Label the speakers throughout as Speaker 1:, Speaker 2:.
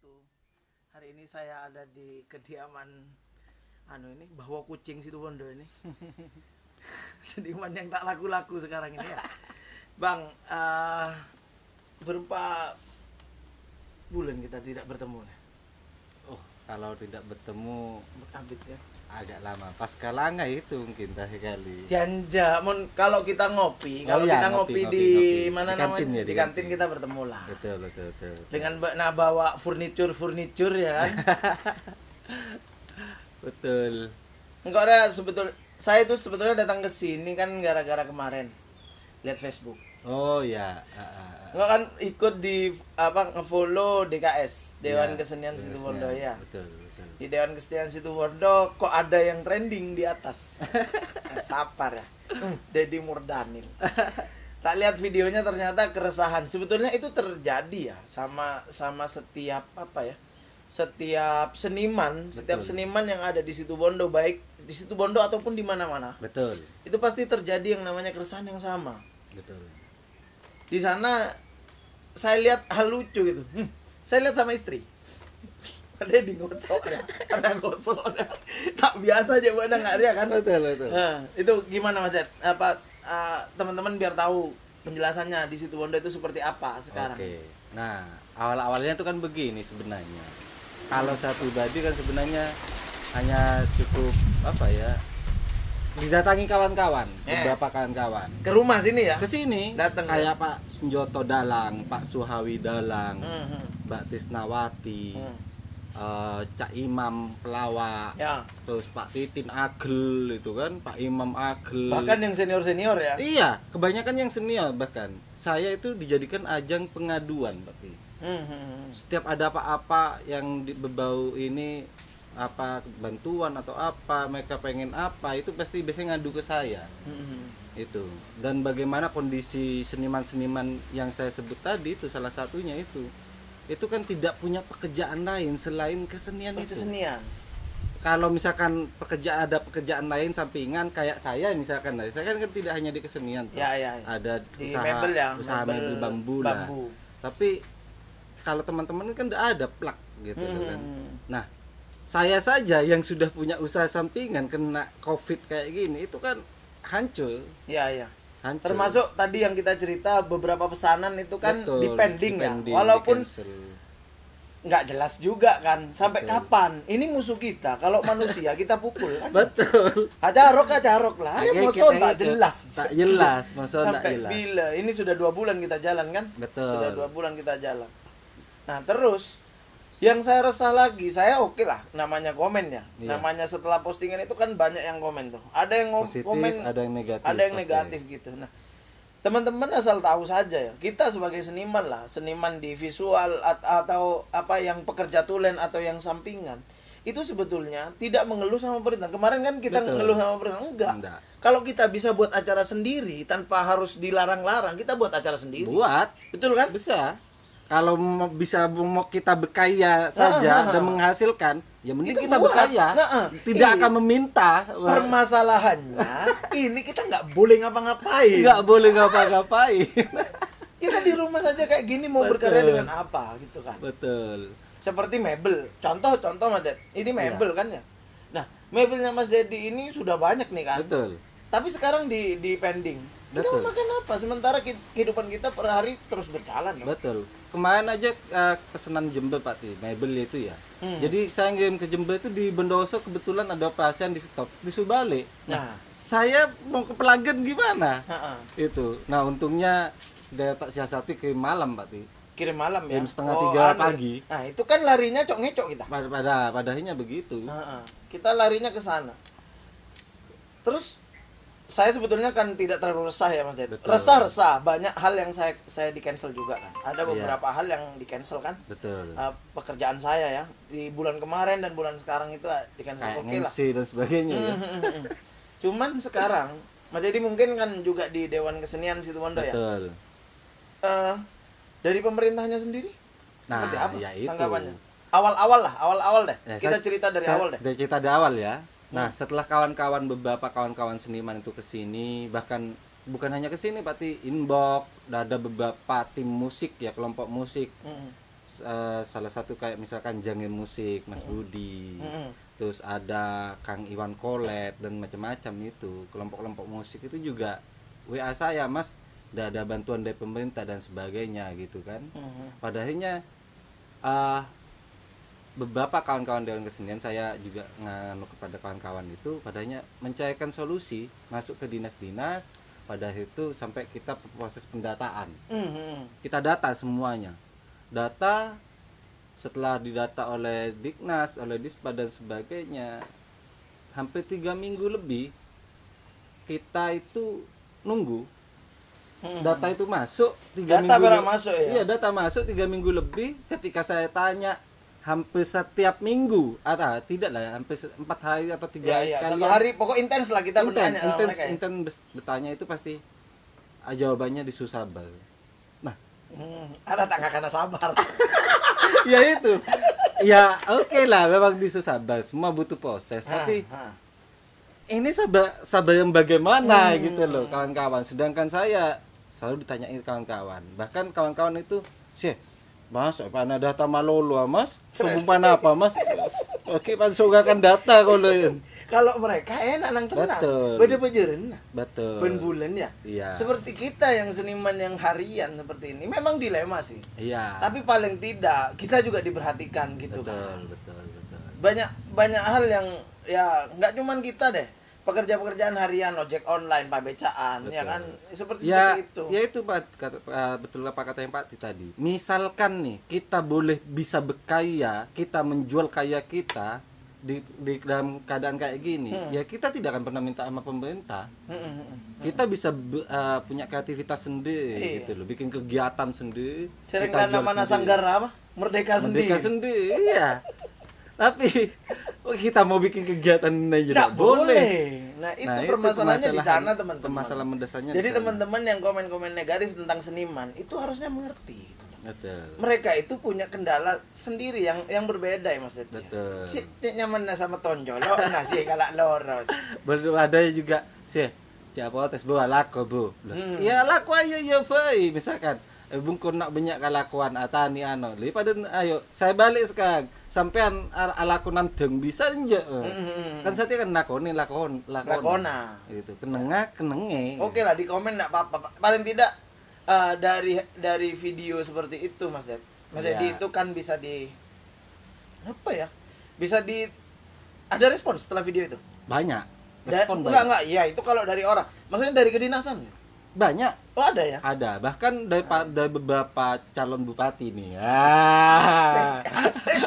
Speaker 1: wabarakatuh. Hari ini saya ada di kediaman ini Bahwa Kucing Situbondo ini. Seniman yang tak laku-laku sekarang ini ya. Bang, berapa bulan kita tidak bertemu nih?
Speaker 2: Oh, kalau tidak bertemu
Speaker 1: Abit ya.
Speaker 2: agak lama. Pas kalanga itu mungkin terakhir kali.
Speaker 1: Janja, kalau kita ngopi,
Speaker 2: Oh
Speaker 1: kalau
Speaker 2: iya,
Speaker 1: kita
Speaker 2: ngopi,
Speaker 1: di
Speaker 2: ngopi.
Speaker 1: mana
Speaker 2: Di kantin
Speaker 1: namanya?
Speaker 2: ya,
Speaker 1: Di kantin kita bertemu lah.
Speaker 2: Betul.
Speaker 1: Dengan bawa furniture ya kan.
Speaker 2: Betul.
Speaker 1: Enggak ada saya itu sebetulnya datang ke sini kan gara-gara kemarin lihat Facebook.
Speaker 2: Oh ya.
Speaker 1: Enggak kan ikut di ngefollow DKS, Dewan
Speaker 2: Ya,
Speaker 1: Kesenian Situbondo ya.
Speaker 2: Betul.
Speaker 1: Di Dewan Kesenian Situbondo kok ada yang trending di atas. Sapar ya. Deddy Murdanil. Tak lihat videonya ternyata keresahan. Sebetulnya itu terjadi ya sama setiap setiap seniman,
Speaker 2: Betul.
Speaker 1: setiap seniman yang ada di Situbondo, baik di Situbondo ataupun di mana-mana.
Speaker 2: Betul.
Speaker 1: Itu pasti terjadi yang namanya keresahan yang sama.
Speaker 2: Betul.
Speaker 1: Di sana saya lihat hal lucu gitu. Saya lihat sama istri. Ada di gosoknya, ada gosoknya. Tak biasa aja buat nggak dia kan.
Speaker 2: Betul.
Speaker 1: Nah, itu gimana Mas Ed? Teman-teman biar tahu penjelasannya di Situbondo itu seperti apa sekarang.
Speaker 2: Oke. Nah, awal-awalnya itu kan begini sebenarnya. Kalau saya pribadi kan sebenarnya hanya cukup didatangi kawan-kawan, beberapa kawan-kawan.
Speaker 1: Ke rumah sini ya?
Speaker 2: Ke sini
Speaker 1: Datang
Speaker 2: kayak
Speaker 1: ya?
Speaker 2: Pak Senjoto Dalang, Pak Suhawi Dalang, Mbak Tisnawati, Cak Imam Pelawak,
Speaker 1: Ya.
Speaker 2: terus Pak Titin Agel itu kan, Pak Imam Agel.
Speaker 1: Bahkan yang senior-senior ya?
Speaker 2: Iya, kebanyakan yang senior bahkan. Saya itu dijadikan ajang pengaduan, Pak Ti. Setiap ada apa-apa yang berbau ini bantuan atau apa, mereka pengen apa, itu pasti biasanya ngadu ke saya. Itu. Dan bagaimana kondisi seniman-seniman yang saya sebut tadi itu salah satunya itu kan tidak punya pekerjaan lain selain kesenian itu.
Speaker 1: Kesenian.
Speaker 2: Kalau misalkan ada pekerjaan lain sampingan kayak saya misalkan, saya kan tidak hanya di kesenian tuh.
Speaker 1: Ya.
Speaker 2: Ada
Speaker 1: Di
Speaker 2: usaha
Speaker 1: mebel ya,
Speaker 2: mebel bambu lah. Tapi kalau teman-teman kan tidak ada plak gitu kan. Nah, saya saja yang sudah punya usaha sampingan kena Covid kayak gini itu kan hancur.
Speaker 1: Iya.
Speaker 2: Hancur.
Speaker 1: Termasuk tadi yang kita cerita beberapa pesanan itu kan
Speaker 2: Betul,
Speaker 1: dipending ya.
Speaker 2: dipending,
Speaker 1: Walaupun
Speaker 2: di-cancel.
Speaker 1: nggak jelas juga kan sampai
Speaker 2: Betul.
Speaker 1: kapan. Ini musuh kita. Kalau manusia kita pukul kan.
Speaker 2: Betul.
Speaker 1: Acarok lah. Ya musuh tak jelas.
Speaker 2: Tak jelas, maksudnya tak
Speaker 1: Sampai
Speaker 2: jelas.
Speaker 1: bila ini sudah 2 bulan kita jalan kan?
Speaker 2: Betul.
Speaker 1: Sudah 2 bulan kita jalan. Nah terus yang saya resah lagi, saya oke lah namanya komen ya.
Speaker 2: Iya.
Speaker 1: Namanya setelah postingan itu kan banyak yang komen tuh. Ada yang
Speaker 2: Positif,
Speaker 1: komen,
Speaker 2: ada yang negatif.
Speaker 1: ada yang
Speaker 2: pasti.
Speaker 1: negatif gitu. Nah teman-teman asal tahu saja ya, kita sebagai seniman lah, seniman di visual atau apa yang pekerja tulen atau yang sampingan, itu sebetulnya tidak mengeluh sama pemerintah. Kemarin kan kita
Speaker 2: Betul.
Speaker 1: ngeluh sama pemerintah, enggak. Kalau kita bisa buat acara sendiri tanpa harus dilarang-larang, kita buat acara sendiri.
Speaker 2: Buat,
Speaker 1: Betul kan?
Speaker 2: bisa. Kalau mau kita berkaya saja dan menghasilkan, ya mending
Speaker 1: Itu
Speaker 2: kita
Speaker 1: buat.
Speaker 2: berkaya. Tidak
Speaker 1: Iya.
Speaker 2: akan meminta.
Speaker 1: Permasalahannya, ini kita nggak boleh ngapa-ngapain.
Speaker 2: Nggak boleh ngapa-ngapain.
Speaker 1: Kita di rumah saja kayak gini mau
Speaker 2: Betul.
Speaker 1: berkarya dengan apa gitu kan?
Speaker 2: Betul.
Speaker 1: Seperti mebel. Contoh Mas Ded. Ini mebel kan ya. Nah, mebelnya Mas Dedi ini sudah banyak nih kan.
Speaker 2: Betul.
Speaker 1: Tapi sekarang di pending. Kita
Speaker 2: Betul.
Speaker 1: mau makan apa? Sementara kehidupan kita per hari terus berjalan. Ya?
Speaker 2: Betul. Kemarin aja pesanan Jember Pak Ti, mebel itu ya. Jadi saya ngirim ke Jember itu di Bondowoso kebetulan ada pasien di stop, disuruh balik.
Speaker 1: Nah,
Speaker 2: Saya mau ke pelanggan gimana?
Speaker 1: ha-ha.
Speaker 2: Itu. Nah, untungnya saya tak siasati ke malam Pak Ti.
Speaker 1: Kirim malam ya.
Speaker 2: Jam setengah 3 pagi.
Speaker 1: Nah, itu kan larinya cok-ngecok kita.
Speaker 2: Padahnya begitu.
Speaker 1: Ha-ha. Kita larinya ke sana. Terus saya sebetulnya kan tidak terlalu resah ya Mas Ded.
Speaker 2: Betul.
Speaker 1: Resah banyak hal yang saya di cancel juga kan. Ada beberapa hal yang di cancel kan.
Speaker 2: Betul.
Speaker 1: Pekerjaan saya ya di bulan kemarin dan bulan sekarang itu di cancel.
Speaker 2: Kayak
Speaker 1: Oke lah.
Speaker 2: MC dan sebagainya ya.
Speaker 1: Cuman sekarang Mas Dedi mungkin kan juga di Dewan Kesenian Situbondo ya.
Speaker 2: Betul.
Speaker 1: Dari pemerintahnya sendiri
Speaker 2: Nah,
Speaker 1: seperti apa
Speaker 2: ya itu.
Speaker 1: tanggapannya? Awal-awal deh.
Speaker 2: Ya,
Speaker 1: Kita cerita dari awal deh.
Speaker 2: Dari cerita dari awal ya. Nah, setelah beberapa kawan-kawan seniman itu kesini, bahkan bukan hanya kesini, Pak Ti, inbox, ada beberapa tim musik ya, kelompok musik. salah satu kayak misalkan Jangin Musik Mas Budi, terus ada Kang Iwan Kolet dan macam-macam itu kelompok-kelompok musik itu juga WA saya, Mas, udah ada bantuan dari pemerintah dan sebagainya gitu kan. Padahalnya beberapa kawan-kawan Dewan Kesenian saya juga nganu kepada kawan-kawan itu padahnya mencarikan solusi masuk ke dinas-dinas pada itu sampai kita proses pendataan. Kita data semuanya. Data setelah didata oleh Diknas, oleh Dispa dan sebagainya hampir 3 minggu lebih kita itu nunggu data itu masuk 3 minggu.
Speaker 1: Data masuk ya?
Speaker 2: Iya, data masuk 3 minggu lebih. Ketika saya tanya hampir setiap minggu atau tidak lah, hampir 4 hari atau 3 hari sekali.
Speaker 1: 1 hari pokok intens lah kita bertanya sama mereka.
Speaker 2: Intens bertanya itu pasti jawabannya disusabel. Nah,
Speaker 1: ada tak karena sabar.
Speaker 2: ya itu. Ya oke lah, memang disusabel. Semua butuh proses. Tapi ini sabar yang bagaimana gitu loh kawan-kawan. Sedangkan saya selalu ditanyain kawan-kawan. Bahkan kawan-kawan itu, sih, Mas, apa data malolo, Mas? Sumpan apa, Mas? Oke, pansugakan data
Speaker 1: Kalau mereka enak nang tenang.
Speaker 2: Betul.
Speaker 1: Beda pejerin.
Speaker 2: Betul.
Speaker 1: Ben bulan ya.
Speaker 2: Iya.
Speaker 1: Seperti kita yang seniman yang harian seperti ini, memang dilema sih.
Speaker 2: Iya.
Speaker 1: Tapi paling tidak kita juga diperhatikan gitu kan.
Speaker 2: Betul.
Speaker 1: Banyak hal yang ya nggak cuman kita deh. Pekerjaan harian, ojek online, pabecaan, ya kan seperti itu.
Speaker 2: Ya itu Pak, betul apa kata yang Pak tadi. Misalkan nih kita bisa berkaya, kita menjual kaya kita di dalam keadaan kayak gini, ya kita tidak akan pernah minta sama pemerintah. Kita bisa punya kreativitas sendiri gitu loh, bikin kegiatan sendiri.
Speaker 1: Sering mana sanggara apa? Merdeka sendiri.
Speaker 2: Iya. Tapi kita mau bikin kegiatan aja
Speaker 1: nggak boleh. Nah, itu permasalahannya di sana, teman-teman.
Speaker 2: Permasalahan mendasarnya.
Speaker 1: Jadi teman-teman yang komen-komen negatif tentang seniman itu harusnya mengerti.
Speaker 2: Betul.
Speaker 1: Mereka itu punya kendala sendiri yang berbeda ya Mas Deti.
Speaker 2: Betul.
Speaker 1: Nyaman sama tonjol, nasi kalak loros.
Speaker 2: Baru ada juga sih. Siapa tes bawa laku, Bu. Ya laku ayo ya, boy. Misalkan bungkun nak banyak kalakuan atani ano. Pada ayo saya balik sekarang. Sampean alaku nandeng bisa nje. Kan saya kan lakona. Gitu. Kenenge.
Speaker 1: Oke lah di komen enggak apa-apa. Paling tidak dari video seperti itu Mas Ded. Mas Dedi itu kan bisa ada respon setelah video itu.
Speaker 2: Banyak.
Speaker 1: Respon enggak. Iya, itu kalau dari orang. Maksudnya dari kedinasan.
Speaker 2: Banyak.
Speaker 1: Oh, ada ya?
Speaker 2: Ada. Bahkan dari beberapa calon bupati nih.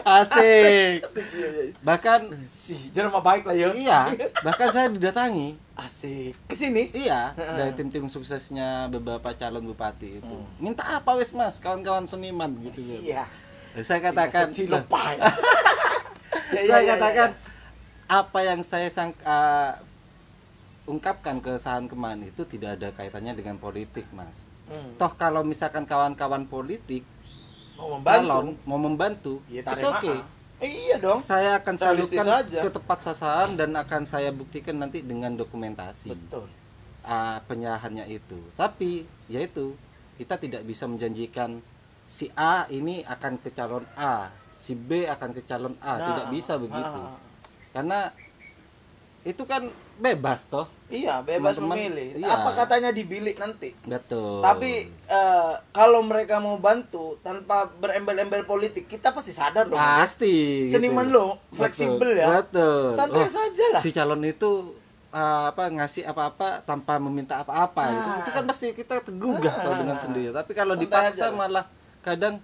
Speaker 2: Asik. Bahkan
Speaker 1: jangan mau baik lah ya.
Speaker 2: Iya. Bahkan saya didatangi.
Speaker 1: Asik. Kesini?
Speaker 2: Iya. Dari tim suksesnya beberapa calon bupati itu. Minta apa wes Mas? Kawan-kawan seniman gitu.
Speaker 1: Iya.
Speaker 2: Saya katakan.
Speaker 1: Saya
Speaker 2: katakan apa yang saya ungkapkan keresahan kemarin itu tidak ada kaitannya dengan politik, Mas. Toh kalau misalkan kawan-kawan politik mau membantu,
Speaker 1: ya,
Speaker 2: oke.
Speaker 1: Iya dong.
Speaker 2: Saya akan salurkan ke tepat sasaran dan akan saya buktikan nanti dengan dokumentasi.
Speaker 1: Betul.
Speaker 2: Penyerahannya itu. Tapi yaitu kita tidak bisa menjanjikan si A ini akan ke calon A, si B akan ke calon A, tidak bisa begitu. Karena itu kan bebas toh.
Speaker 1: Iya, bebas memilih. Iya. Apa katanya di bilik nanti.
Speaker 2: Betul.
Speaker 1: Tapi kalau mereka mau bantu tanpa berembel-embel politik, kita pasti sadar dong.
Speaker 2: Pasti.
Speaker 1: Seniman
Speaker 2: gitu.
Speaker 1: lo fleksibel ya.
Speaker 2: Betul.
Speaker 1: Santai saja lah.
Speaker 2: Si calon itu ngasih apa-apa tanpa meminta apa-apa gitu. Itu kan pasti kita tergugah kalau dengan sendiri. Tapi kalau dipaksa malah kadang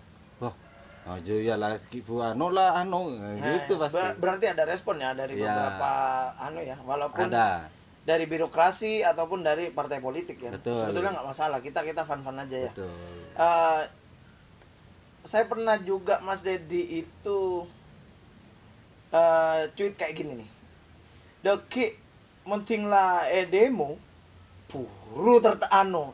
Speaker 2: aja ya lah kipu gitu pasti.
Speaker 1: Berarti ada respon ya dari beberapa walaupun
Speaker 2: ada
Speaker 1: dari birokrasi ataupun dari partai politik ya.
Speaker 2: Betul.
Speaker 1: Sebetulnya nggak masalah, kita fun-fun aja ya.
Speaker 2: Betul.
Speaker 1: Saya pernah juga Mas Dedi itu tweet kayak gini nih. Deki menting lah demo puru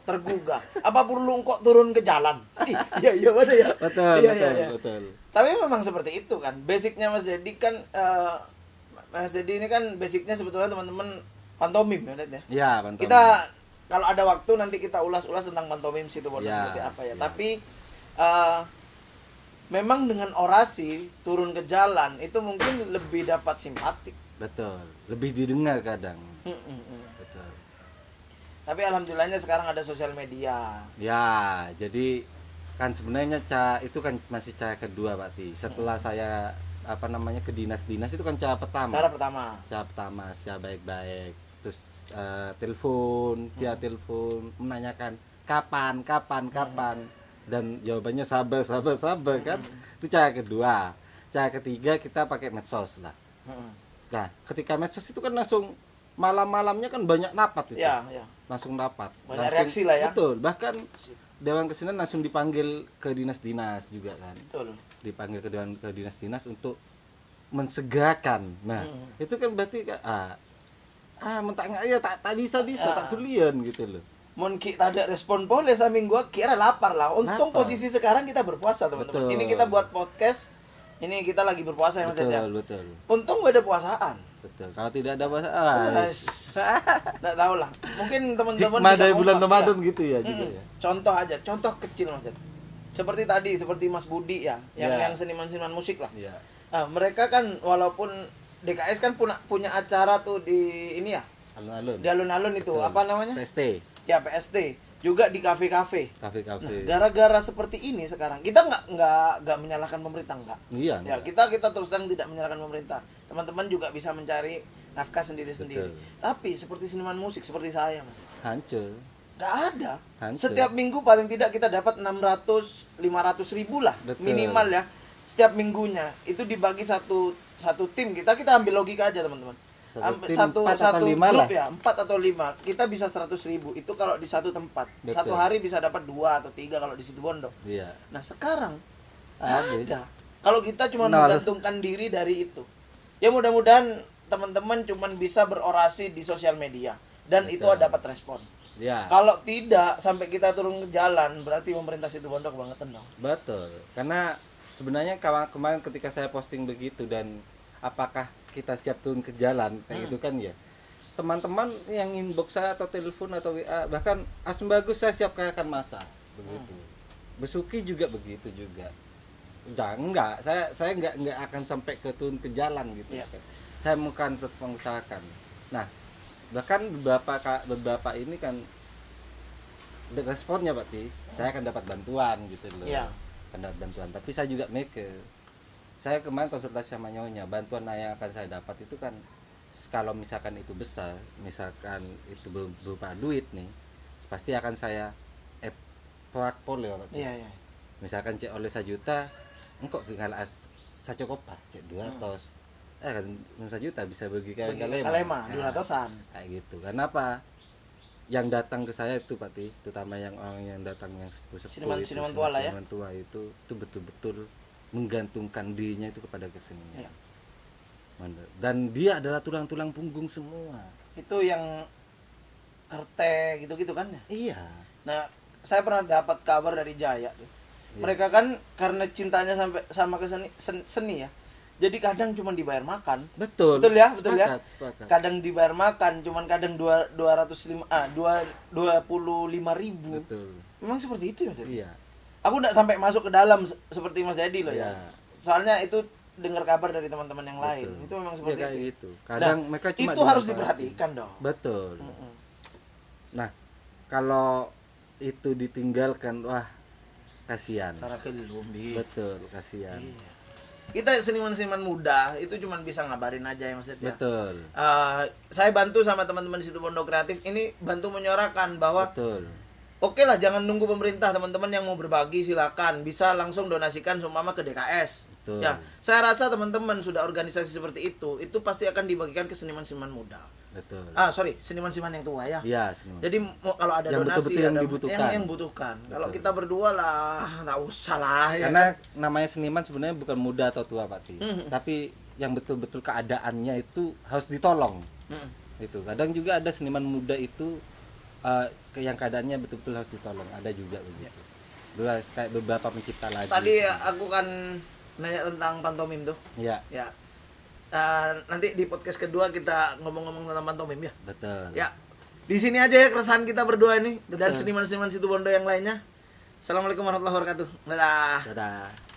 Speaker 1: tergugah. Apa perlu kok turun ke jalan? Sih, iya ada ya.
Speaker 2: Betul.
Speaker 1: Tapi memang seperti itu kan. Basicnya Mas Dedi kan Mas Dedi ini kan basicnya sebetulnya teman-teman pantomim ya, Ded ya.
Speaker 2: Iya, pantomim.
Speaker 1: Kita kalau ada waktu nanti kita ulas-ulas tentang pantomim situ seperti apa ya. Tapi memang dengan orasi turun ke jalan itu mungkin lebih dapat simpatik.
Speaker 2: Betul, lebih didengar kadang. Betul.
Speaker 1: Tapi alhamdulillahnya sekarang ada sosial media.
Speaker 2: Ya, jadi kan sebenarnya itu kan masih cara kedua Pak Ti. Setelah saya ke dinas-dinas itu kan cara pertama. Cara pertama, secara baik-baik. Terus telepon, via telepon menanyakan kapan. Dan jawabannya sabar kan. Itu cara kedua. Cara ketiga kita pakai medsos lah. Nah, ketika medsos itu kan langsung malam-malamnya kan banyak rapat itu.
Speaker 1: Ya.
Speaker 2: Langsung rapat.
Speaker 1: Banyak reaksi lah ya.
Speaker 2: Betul. Bahkan Dewan Kesenian langsung dipanggil ke dinas-dinas juga kan.
Speaker 1: Betul.
Speaker 2: Dipanggil ke dinas-dinas untuk mensegerakan. Nah, itu kan berarti mentak ya tak bisa tak tulian gitu loh.
Speaker 1: Mungkin ada respon boleh sambil gua kira lapar lah. Untung posisi sekarang kita berpuasa teman-teman.
Speaker 2: Betul.
Speaker 1: Ini kita buat podcast. Ini kita lagi berpuasa ya maksudnya.
Speaker 2: Betul.
Speaker 1: Untung gak ada puasaan.
Speaker 2: Betul. Kalau tidak ada puasa,
Speaker 1: nggak tahu lah. Mungkin teman-teman
Speaker 2: bisa dari bulan Ramadan gitu ya juga ya.
Speaker 1: Contoh aja, contoh kecil maksudnya. Seperti Mas Budi ya, yang seniman-seniman musik lah.
Speaker 2: Iya.
Speaker 1: Nah, mereka kan walaupun DKS kan punya acara tuh di ini ya.
Speaker 2: Alun-alun.
Speaker 1: Di alun-alun itu
Speaker 2: Betul.
Speaker 1: apa namanya?
Speaker 2: PST.
Speaker 1: Ya PST. Juga di kafe-kafe. Nah,
Speaker 2: Kafe-kafe.
Speaker 1: gara-gara seperti ini sekarang kita nggak menyalahkan pemerintah enggak.
Speaker 2: Iya.
Speaker 1: Ya kita terus terang tidak menyalahkan pemerintah. Teman-teman juga bisa mencari nafkah sendiri-sendiri. Tapi seperti seniman musik seperti saya, Mas.
Speaker 2: Hancur.
Speaker 1: Nggak ada.
Speaker 2: Hancur.
Speaker 1: Setiap minggu paling tidak kita dapat 600-500 ribu lah.
Speaker 2: Betul.
Speaker 1: Minimal ya. Setiap minggunya itu dibagi satu tim kita ambil logika aja teman-teman. Satu grup ya 4 atau 5 kita bisa 100 ribu itu kalau di satu tempat.
Speaker 2: Betul.
Speaker 1: Satu hari bisa dapat 2 atau 3 kalau di situ Bondo.
Speaker 2: Iya.
Speaker 1: Nah sekarang
Speaker 2: Habis.
Speaker 1: ada. Kalau kita cuma menggantungkan diri dari itu, ya mudah-mudahan teman-teman cuma bisa berorasi di sosial media dan
Speaker 2: Betul.
Speaker 1: itu dapat respon.
Speaker 2: Ya.
Speaker 1: Kalau tidak sampai kita turun ke jalan berarti pemerintah situ Bondo kebangetan dong.
Speaker 2: Betul. Karena sebenarnya kemarin ketika saya posting begitu dan apakah kita siap turun ke jalan kayak gitu kan ya. Teman-teman yang inbox saya atau telepon atau WA bahkan asem bagus saya siap akan masa begitu. Besuki juga begitu juga. Enggak, saya enggak akan sampai ke turun ke jalan gitu ya. Saya bukan tetap mengusahakan. Nah, bahkan beberapa ini kan responnya berarti saya akan dapat bantuan gitu loh.
Speaker 1: Iya.
Speaker 2: Akan dapat bantuan, tapi saya juga saya kemarin konsultasi sama nyonya, bantuan yang akan saya dapat itu kan kalau misalkan itu besar, misalkan itu berupa duit nih, pasti akan saya portfolio.
Speaker 1: Iya.
Speaker 2: Misalkan cek oleh 1 juta, engkau tinggal sacokopat cek 200. Kan 1 juta bisa bagi
Speaker 1: kalema 200-an.
Speaker 2: Kayak gitu. Kenapa? Yang datang ke saya itu Pak Ti, terutama yang orang yang datang yang sepuh-sepuh itu,
Speaker 1: seniman tua lah ya.
Speaker 2: Seniman tua itu betul-betul menggantungkan dirinya itu kepada kesenian.
Speaker 1: Ya.
Speaker 2: Dan dia adalah tulang-tulang punggung semua.
Speaker 1: Itu yang kerte gitu-gitu kan ya?
Speaker 2: Iya.
Speaker 1: Nah, saya pernah dapat kabar dari Jaya. Iya. Mereka kan karena cintanya sama seni ya. Jadi kadang cuma dibayar makan.
Speaker 2: Betul
Speaker 1: ya.
Speaker 2: Sepakat.
Speaker 1: Kadang dibayar makan, cuman kadang 25.000.
Speaker 2: Betul.
Speaker 1: Memang seperti itu ya, Mas?
Speaker 2: Iya.
Speaker 1: Aku enggak sampai masuk ke dalam seperti Mas Jadi loh ya.
Speaker 2: Iya.
Speaker 1: Soalnya itu dengar kabar dari teman-teman yang lain.
Speaker 2: Betul.
Speaker 1: Itu memang seperti
Speaker 2: kayak
Speaker 1: itu.
Speaker 2: Gitu. Kadang mereka cuma
Speaker 1: itu harus diperhatikan dong.
Speaker 2: Betul. Nah, kalau itu ditinggalkan, wah kasihan. Betul, kasihan.
Speaker 1: Iya. Kita seniman-seniman muda itu cuma bisa ngabarin aja ya maksudnya.
Speaker 2: Betul.
Speaker 1: Saya bantu sama teman-teman di situ Bondo Kreatif ini bantu menyuarakan bahwa
Speaker 2: betul.
Speaker 1: Oke lah, jangan nunggu pemerintah. Teman-teman yang mau berbagi silakan bisa langsung donasikan seumpama ke DKS.
Speaker 2: Betul.
Speaker 1: Ya, saya rasa teman-teman sudah organisasi seperti itu pasti akan dibagikan ke seniman-seniman muda.
Speaker 2: Betul.
Speaker 1: Seniman-seniman yang tua ya.
Speaker 2: Iya, seniman.
Speaker 1: Jadi kalau ada
Speaker 2: yang
Speaker 1: donasi
Speaker 2: betul-betul yang dibutuhkan.
Speaker 1: Yang butuhkan. Kalau kita berdua lah, nggak usah lah.
Speaker 2: Karena namanya seniman sebenarnya bukan muda atau tua Pak Ti. Tapi yang betul-betul keadaannya itu harus ditolong. Itu. Kadang juga ada seniman muda itu yang keadaannya betul-betul harus ditolong. Ada juga begitu. Kayak beberapa pencipta lagi.
Speaker 1: Tadi aku kan nanya tentang pantomim tuh.
Speaker 2: Iya.
Speaker 1: Ya. Nanti di podcast kedua kita ngomong-ngomong tentang pantomim ya.
Speaker 2: Betul.
Speaker 1: Ya. Di sini aja ya keresahan kita berdua ini. Betul. Dan seniman-seniman situ Bondo yang lainnya. Assalamualaikum warahmatullahi wabarakatuh. Dadah.
Speaker 2: Dadah.